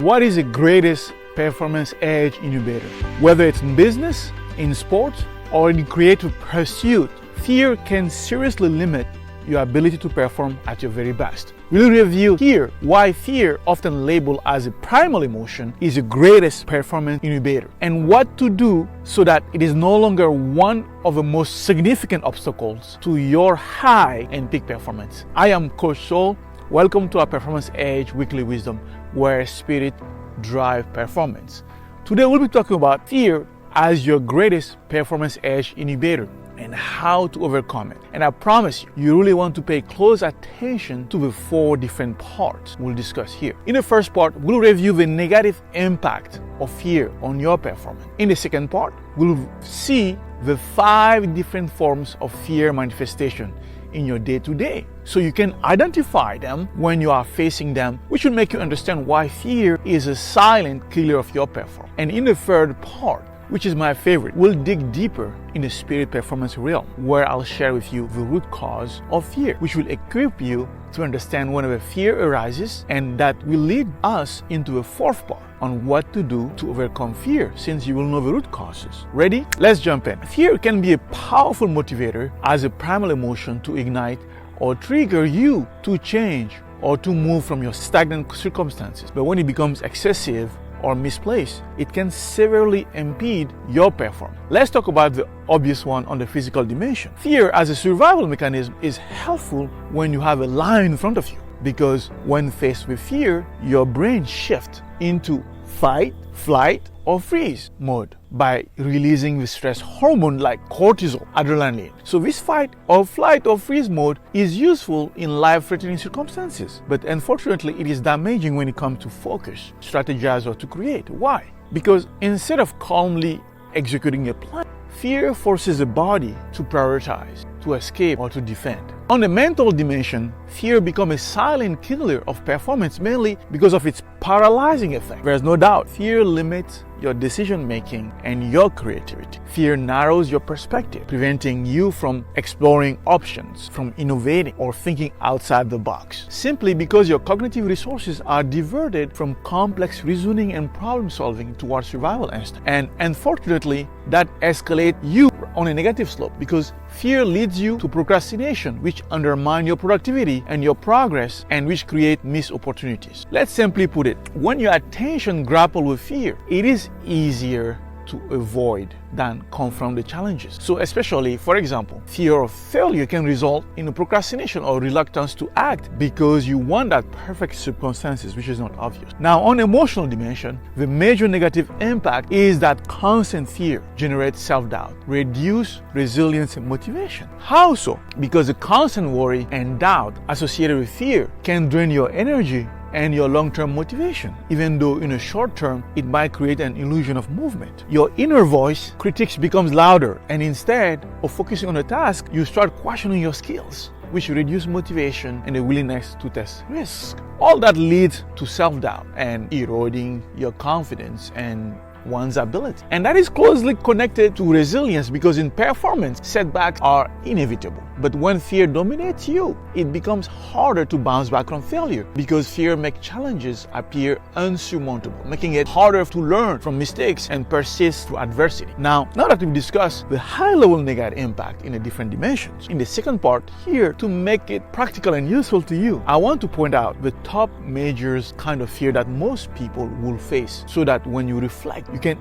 What is the greatest performance edge inhibitor? Whether it's in business, in sports, or in creative pursuit, fear can seriously limit your ability to perform at your very best. We'll review here why fear, often labeled as a primal emotion, is the greatest performance inhibitor, and what to do so that it is no longer one of the most significant obstacles to your high and peak performance. I am Coach Soul. Welcome to our Performance Edge Weekly Wisdom, where spirit drives performance. Today we'll be talking about fear as your greatest performance edge inhibitor and how to overcome it. And I promise you really want to pay close attention to the 4 different parts we'll discuss here. In the first part, we'll review the negative impact of fear on your performance. In the second part, we'll see the 5 different forms of fear manifestation in your day-to-day, so you can identify them when you are facing them, which will make you understand why fear is a silent killer of your performance. And in the third part, which is my favorite, we'll dig deeper in the spirit performance realm, where I'll share with you the root cause of fear, which will equip you to understand whenever fear arises, and that will lead us into a fourth part on what to do to overcome fear, since you will know the root causes. Ready? Let's jump in. Fear can be a powerful motivator as a primal emotion to ignite or trigger you to change or to move from your stagnant circumstances. But when it becomes excessive or misplaced, it can severely impede your performance. Let's talk about the obvious one on the physical dimension. Fear as a survival mechanism is helpful when you have a lion in front of you, because when faced with fear, your brain shifts into fight, flight, or freeze mode by releasing the stress hormone like cortisol, adrenaline. So this fight or flight or freeze mode is useful in life-threatening circumstances, but unfortunately it is damaging when it comes to focus, strategize, or to create. Why? Because instead of calmly executing a plan, fear forces the body to prioritize, to escape, or to defend. On the mental dimension, fear becomes a silent killer of performance, mainly because of its paralyzing effect. There's no doubt fear limits your decision making and your creativity. Fear narrows your perspective, preventing you from exploring options, from innovating, or thinking outside the box, simply because your cognitive resources are diverted from complex reasoning and problem solving towards survival instinct. And unfortunately, that escalates you on a negative slope, because fear leads you to procrastination, which undermine your productivity and your progress, and which create missed opportunities. Let's simply put it, when your attention grapples with fear, it is easier to avoid than confront the challenges. So especially, for example, fear of failure can result in a procrastination or reluctance to act because you want that perfect circumstances, which is not obvious. Now, on emotional dimension, the major negative impact is that constant fear generates self-doubt, reduce resilience and motivation. How so? Because the constant worry and doubt associated with fear can drain your energy and your long-term motivation, even though in a short term it might create an illusion of movement. Your inner voice critics becomes louder, and instead of focusing on a task, you start questioning your skills, which reduce motivation and a willingness to test risk. All that leads to self-doubt and eroding your confidence and one's ability. And that is closely connected to resilience, because in performance, setbacks are inevitable. But when fear dominates you, it becomes harder to bounce back from failure, because fear makes challenges appear unsurmountable, making it harder to learn from mistakes and persist through adversity. Now that we've discussed the high-level negative impact in the different dimensions, in the second part here, to make it practical and useful to you, I want to point out the top major kind of fear that most people will face, so that when you reflect, you can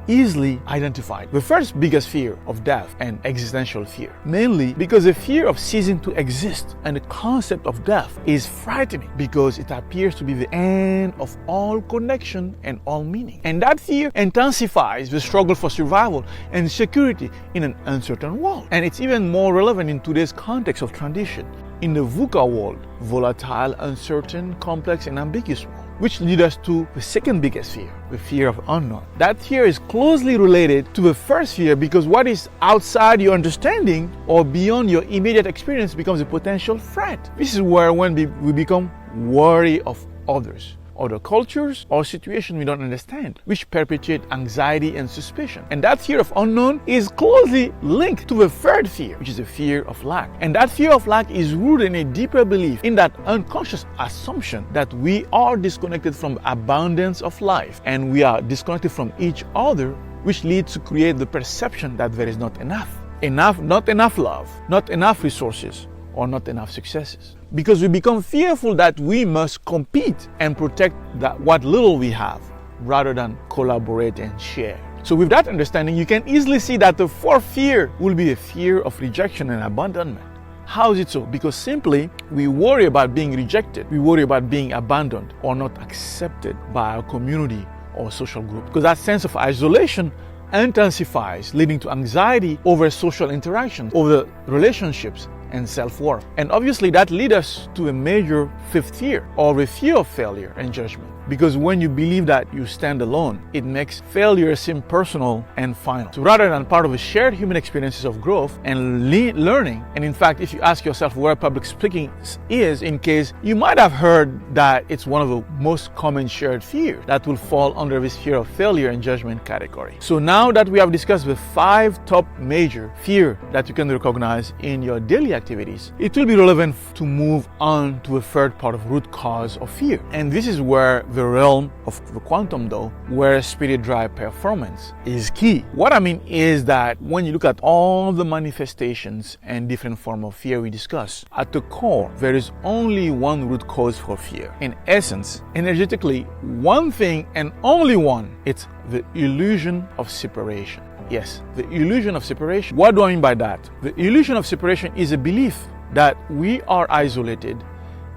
easily identify. The first biggest fear of death and existential fear, mainly because the fear of ceasing to exist and the concept of death is frightening, because it appears to be the end of all connection and all meaning. And that fear intensifies the struggle for survival and security in an uncertain world. And it's even more relevant in today's context of transition, in the VUCA world, volatile, uncertain, complex, and ambiguous world, which leads us to the second biggest fear, the fear of unknown. That fear is closely related to the first fear, because what is outside your understanding or beyond your immediate experience becomes a potential threat. This is where when we become worried of others, other cultures, or situations we don't understand, which perpetuate anxiety and suspicion. And that fear of unknown is closely linked to the third fear, which is the fear of lack. And that fear of lack is rooted in a deeper belief in that unconscious assumption that we are disconnected from the abundance of life and we are disconnected from each other, which leads to create the perception that there is not enough. Not enough love, not enough resources, or not enough successes. Because we become fearful that we must compete and protect what little we have, rather than collaborate and share. So with that understanding, you can easily see that the fourth fear will be a fear of rejection and abandonment. How is it so? Because simply, we worry about being rejected. We worry about being abandoned or not accepted by our community or social group. Because that sense of isolation intensifies, leading to anxiety over social interactions, over relationships, and self-worth. And obviously that leads us to a major fifth fear, or a fear of failure and judgment. Because when you believe that you stand alone, it makes failure seem personal and final. So rather than part of a shared human experiences of growth and learning, and in fact, if you ask yourself where public speaking is, in case you might have heard that it's one of the most common shared fears that will fall under this fear of failure and judgment category. So now that we have discussed the 5 top major fear that you can recognize in your daily activities, it will be relevant to move on to a third part of root cause of fear. And this is where the realm of the quantum, though, where spirit-driven performance is key. What I mean is that when you look at all the manifestations and different forms of fear we discuss, at the core, there is only one root cause for fear. In essence, energetically, one thing and only one, it's the illusion of separation. Yes, the illusion of separation. What do I mean by that? The illusion of separation is a belief that we are isolated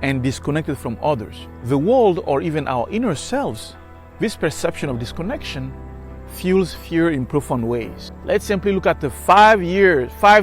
and disconnected from others. The world, or even our inner selves, this perception of disconnection fuels fear in profound ways. Let's simply look at the 5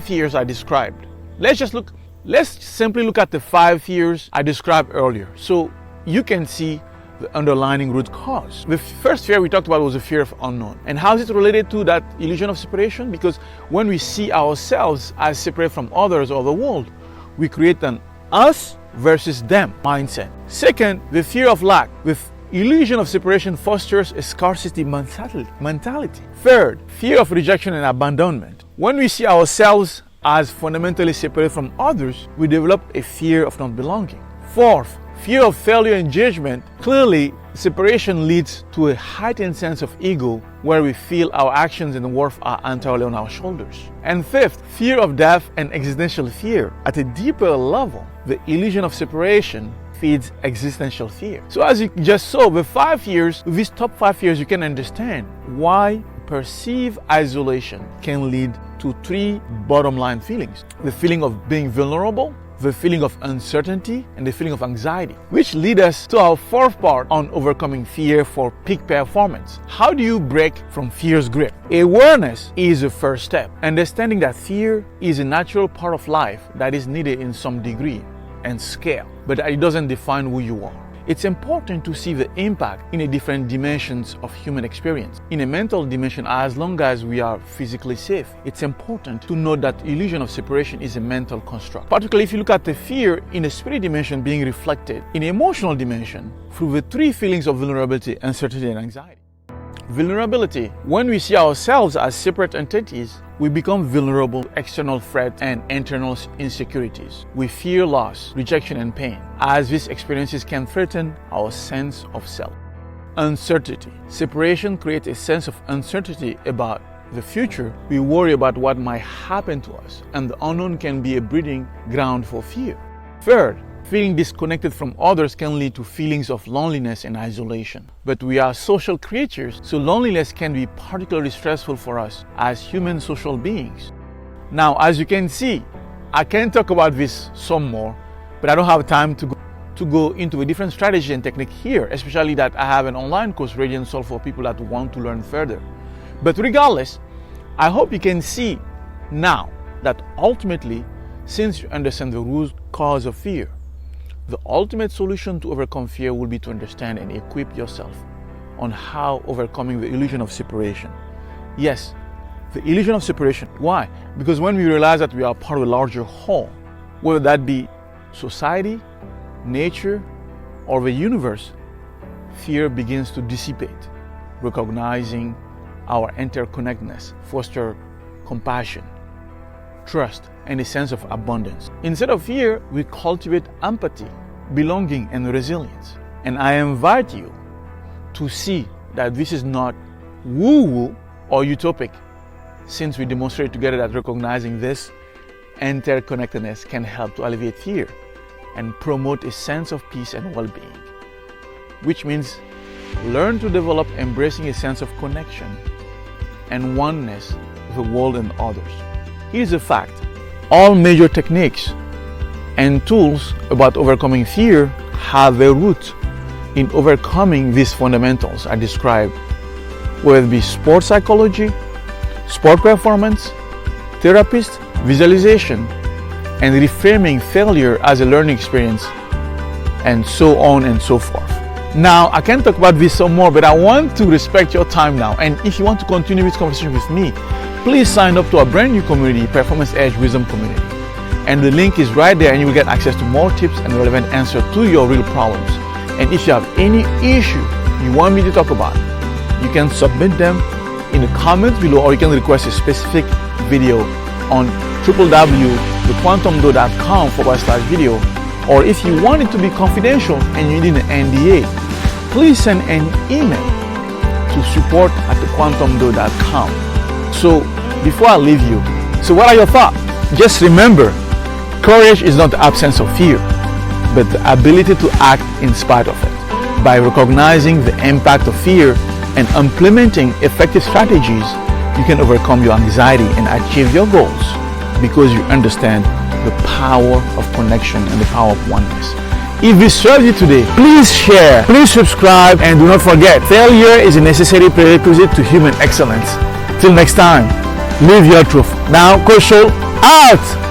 fears I described. Let's simply look at the 5 fears I described earlier, so you can see the underlying root cause. The first fear we talked about was the fear of unknown. And how is it related to that illusion of separation? Because when we see ourselves as separate from others or the world, we create an us versus them mindset. Second, the fear of lack. With illusion of separation fosters a scarcity mentality. Third, fear of rejection and abandonment. When we see ourselves as fundamentally separate from others, we develop a fear of not belonging. Fourth, fear of failure and judgment. Clearly, separation leads to a heightened sense of ego where we feel our actions and worth are entirely on our shoulders. And fifth, fear of death and existential fear. At a deeper level, the illusion of separation feeds existential fear. So as you just saw, with 5 fears, with these top 5 fears, you can understand why perceived isolation can lead to 3 bottom line feelings. The feeling of being vulnerable, the feeling of uncertainty, and the feeling of anxiety, which lead us to our 4th part on overcoming fear for peak performance. How do you break from fear's grip? Awareness is the first step. Understanding that fear is a natural part of life that is needed in some degree and scale, but it doesn't define who you are. It's important to see the impact in the different dimensions of human experience. In a mental dimension, as long as we are physically safe, it's important to know that illusion of separation is a mental construct. Particularly if you look at the fear in the spirit dimension being reflected in the emotional dimension through the 3 feelings of vulnerability, uncertainty, and anxiety. Vulnerability. When we see ourselves as separate entities, we become vulnerable to external threats and internal insecurities. We fear loss, rejection, and pain, as these experiences can threaten our sense of self. Uncertainty. Separation creates a sense of uncertainty about the future. We worry about what might happen to us, and the unknown can be a breeding ground for fear. Third, feeling disconnected from others can lead to feelings of loneliness and isolation. But we are social creatures, so loneliness can be particularly stressful for us as human social beings. Now, as you can see, I can talk about this some more, but I don't have time to go into a different strategy and technique here, especially that I have an online course ready and sold for people that want to learn further. But regardless, I hope you can see now that ultimately, since you understand the root cause of fear, the ultimate solution to overcome fear will be to understand and equip yourself on how overcoming the illusion of separation. Yes, the illusion of separation. Why? Because when we realize that we are part of a larger whole, whether that be society, nature, or the universe, fear begins to dissipate. Recognizing our interconnectedness fosters compassion, trust, and a sense of abundance. Instead of fear, we cultivate empathy, belonging, and resilience. And I invite you to see that this is not woo-woo or utopic, since we demonstrate together that recognizing this interconnectedness can help to alleviate fear and promote a sense of peace and well-being, which means learn to develop embracing a sense of connection and oneness with the world and others. Here's a fact: all major techniques and tools about overcoming fear have a root in overcoming these fundamentals I described, whether it be sports psychology, sport performance, therapist, visualization, and reframing failure as a learning experience, and so on and so forth. Now, I can talk about this some more, but I want to respect your time now. And if you want to continue this conversation with me, please sign up to our brand new community, Performance Edge Wisdom Community. And the link is right there, and you will get access to more tips and relevant answers to your real problems. And if you have any issue you want me to talk about, you can submit them in the comments below, or you can request a specific video on www.thequantumdo.com/video. Or if you want it to be confidential and you need an NDA, please send an email to support@thequantumdo.com. So before I leave you, so what are your thoughts? Just remember, courage is not the absence of fear, but the ability to act in spite of it. By recognizing the impact of fear and implementing effective strategies, you can overcome your anxiety and achieve your goals, because you understand the power of connection and the power of oneness. If this served you today, please share, please subscribe, and do not forget, failure is a necessary prerequisite to human excellence. Till next time, live your truth. Now, Coach Soul, out!